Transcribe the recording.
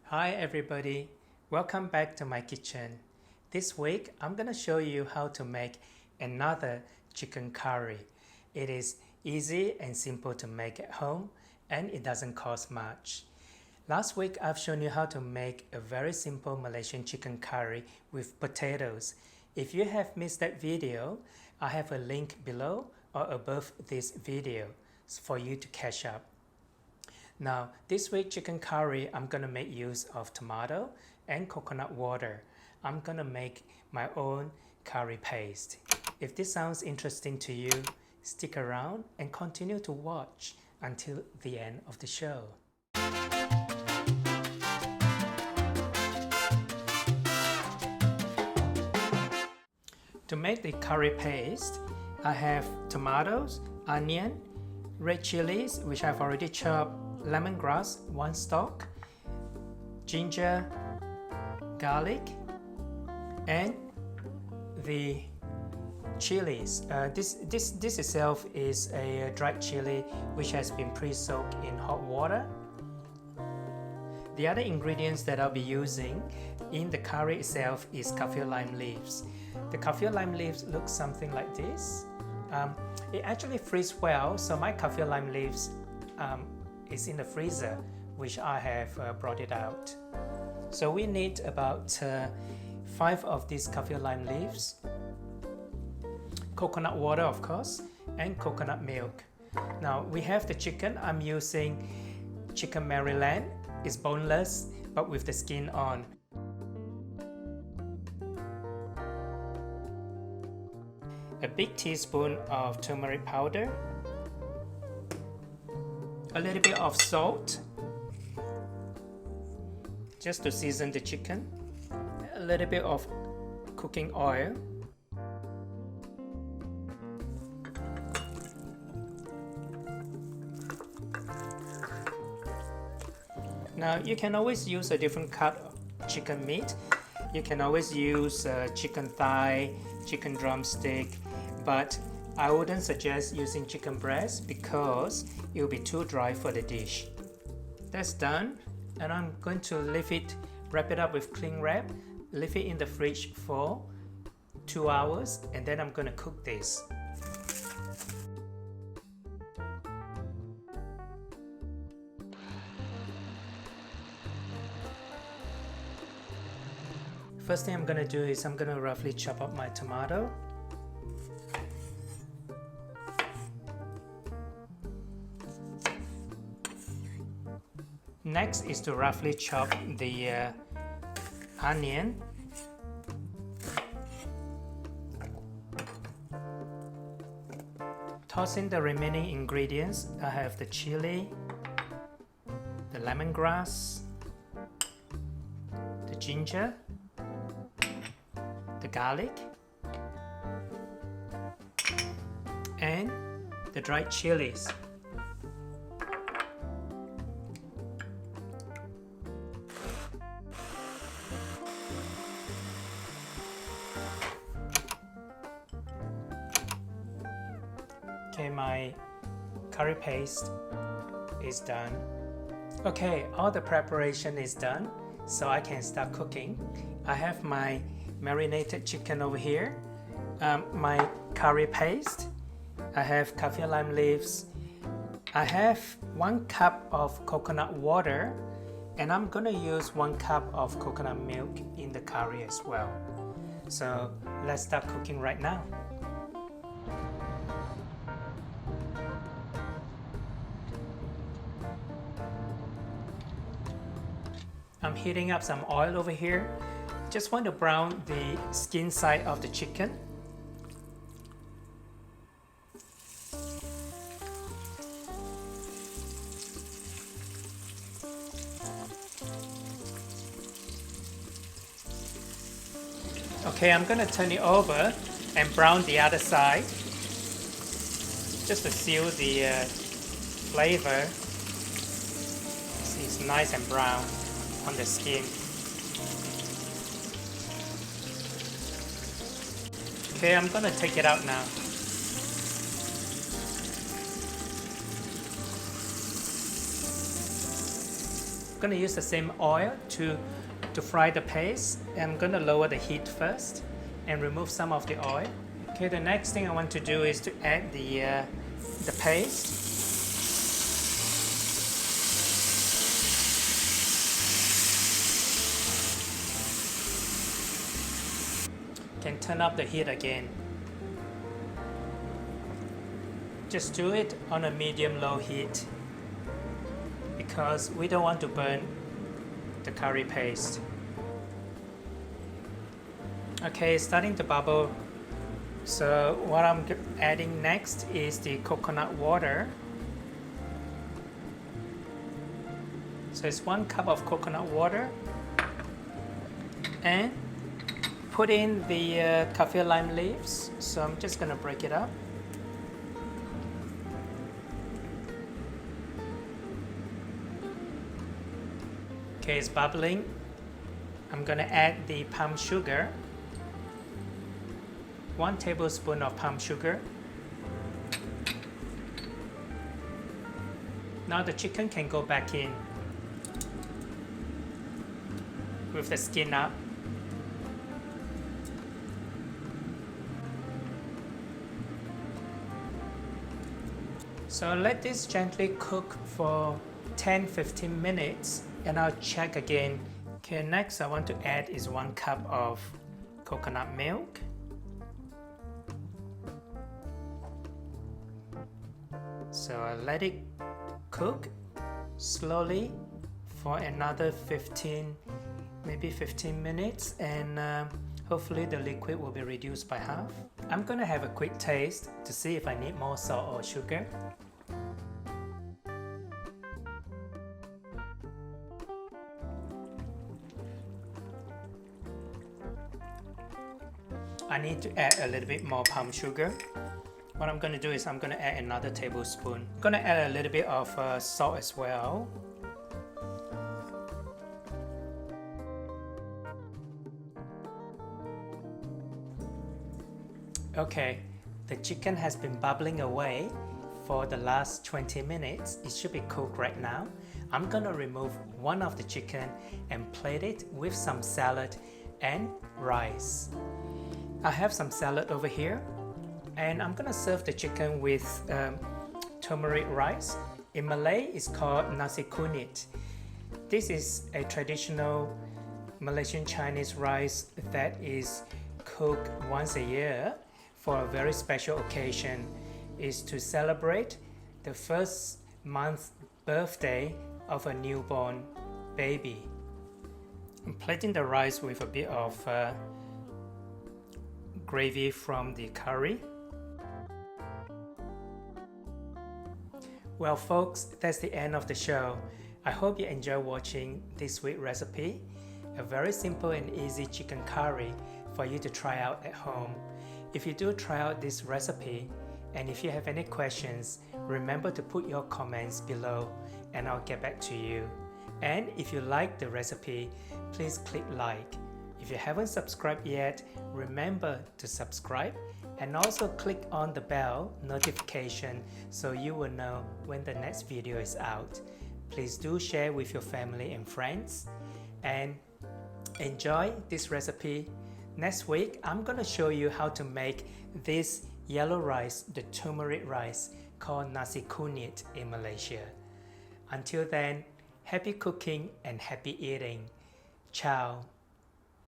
Hi everybody, welcome back to my kitchen. This week I'm gonna show you how to make another chicken curry. It is easy and simple to make at home and it doesn't cost much. Last week I've shown you how to make a very simple Malaysian chicken curry with potatoes. If you have missed that video, I have a link below or above this video for you to catch up. Now, this week chicken curry, I'm gonna make use of tomato and coconut water. I'm gonna make my own curry paste. If this sounds interesting to you, stick around and continue to watch until the end of the show. To make the curry paste, I have tomatoes, onion, red chilies, which I've already chopped, lemongrass, 1 stalk, ginger, garlic, and the chilies. This itself is a dried chili which has been pre-soaked in hot water. The other ingredients that I'll be using in the curry itself is kaffir lime leaves. The kaffir lime leaves look something like this. It actually freezes well, so my kaffir lime leaves is in the freezer, which I have brought it out. So we need about 5 of these kaffir lime leaves, coconut water of course, and coconut milk. Now we have the chicken. I'm using chicken Marinade. It's boneless but with the skin on. A big teaspoon of turmeric powder, a little bit of salt just to season the chicken, a little bit of cooking oil, now you can always use a different cut of chicken meat. You can always use chicken thigh, chicken drumstick, but I wouldn't suggest using chicken breast because it will be too dry for the dish. That's done, and I'm going to wrap it up with cling wrap, leave it in the fridge for 2 hours, and then I'm going to cook this. First thing I'm going to do is I'm going to roughly chop up my tomato. Next is to roughly chop the onion. Toss in the remaining ingredients. I have the chili, the lemongrass, the ginger, the garlic, and the dried chilies. Okay, my curry paste is done. Okay, all the preparation is done, so I can start cooking. I have my marinated chicken over here, my curry paste, I have kaffir lime leaves, I have 1 cup of coconut water, and I'm gonna use 1 cup of coconut milk in the curry as well. So let's start cooking right now. I'm heating up some oil over here. Just want to brown the skin side of the chicken. Okay, I'm going to turn it over and brown the other side just to seal the flavor. See, it's nice and brown on the skin. Okay, I'm gonna take it out now. I'm gonna use the same oil to fry the paste. I'm gonna lower the heat first and remove some of the oil. Okay, the next thing I want to do is to add the paste. Can turn up the heat again. Just do it on a medium-low heat because we don't want to burn the curry paste. Okay, it's starting to bubble. So what I'm adding next is the coconut water. So it's 1 cup of coconut water, and put in the kaffir lime leaves. So I'm just gonna break it up. Okay, it's bubbling. I'm gonna add the palm sugar. 1 tablespoon of palm sugar. Now the chicken can go back in with the skin up. So let this gently cook for 10-15 minutes and I'll check again. Okay, next I want to add is 1 cup of coconut milk. So I'll let it cook slowly for another 15 minutes, and hopefully the liquid will be reduced by half. I'm gonna have a quick taste to see if I need more salt or sugar. I need to add a little bit more palm sugar. What I'm going to do is I'm going to add another tablespoon. I'm going to add a little bit of salt as well. Okay, the chicken has been bubbling away for the last 20 minutes. It should be cooked right now. I'm going to remove one of the chicken and plate it with some salad and rice. I have some salad over here, and I'm gonna serve the chicken with turmeric rice. In Malay, it's called nasi kunit. This is a traditional Malaysian Chinese rice that is cooked once a year for a very special occasion. It's to celebrate the first month birthday of a newborn baby. I'm plating the rice with a bit of gravy from the curry. Well folks, that's the end of the show. I hope you enjoy watching this week's recipe, a very simple and easy chicken curry for you to try out at home. If you do try out this recipe, and if you have any questions, remember to put your comments below and I'll get back to you. And if you like the recipe, please click like. If you haven't subscribed yet, remember to subscribe and also click on the bell notification so you will know when the next video is out. Please do share with your family and friends and enjoy this recipe. Next week, I'm gonna show you how to make this yellow rice, the turmeric rice called nasi kunit in Malaysia. Until then, happy cooking and happy eating. Ciao.